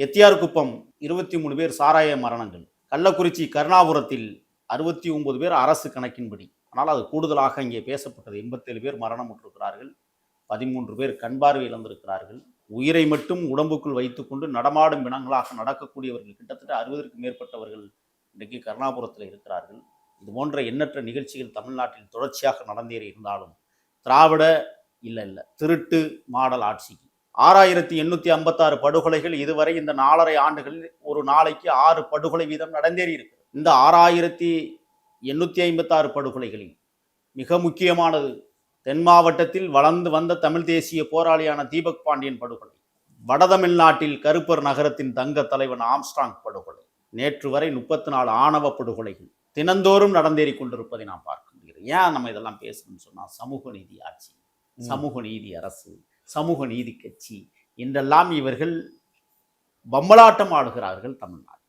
எத்தியார்குப்பம் 23 பேர் சாராய மரணங்கள், கள்ளக்குறிச்சி கருணாபுரத்தில் 69 பேர் அரசு கணக்கின்படி, ஆனால் அது கூடுதலாக இங்கே பேசப்பட்டது. 87 பேர் மரணமுற்றிருக்கிறார்கள், 13 பேர் கண் பார்வை இழந்திருக்கிறார்கள். உயிரை மட்டும் உடம்புக்குள் வைத்துக்கொண்டு நடமாடும் பிணங்களாக நடக்கக்கூடியவர்கள் கிட்டத்தட்ட 60க்கும் மேற்பட்டவர்கள் இன்றைக்கு கருணாபுரத்தில் இருக்கிறார்கள். இது போன்ற எண்ணற்ற நிகழ்ச்சிகள் தமிழ்நாட்டில் தொடர்ச்சியாக நடந்தேறி இருந்தாலும் திராவிட இல்லை திருட்டு மாடல் ஆட்சிக்கு 6856 படுகொலைகள் இதுவரை இந்த 4.5 ஆண்டுகளில் ஒரு நாளைக்கு 6 படுகொலை வீதம் நடந்தேறி இருக்கு. இந்த 6856 படுகொலைகளில் மிக முக்கியமானது தென் மாவட்டத்தில் வளர்ந்து வந்த தமிழ் தேசிய போராளியான தீபக் பாண்டியன் படுகொலை, வடதமிழ்நாட்டில் கருப்பர் நகரத்தின் தங்க தலைவன் ஆம்ஸ்ட்ராங் படுகொலை, நேற்று வரை 34 ஆணவ படுகொலைகள் தினந்தோறும் நடந்தேறி கொண்டிருப்பதை நாம் பார்க்க முடிகிறது. ஏன் நம்ம இதெல்லாம் பேசணும்னு சொன்னால், சமூக நீதி ஆட்சி, சமூக நீதி அரசு, சமூக நீதி கட்சி என்றெல்லாம் இவர்கள் பம்பலாட்டம் ஆடுகிறார்கள் தமிழ்நாட்டில்.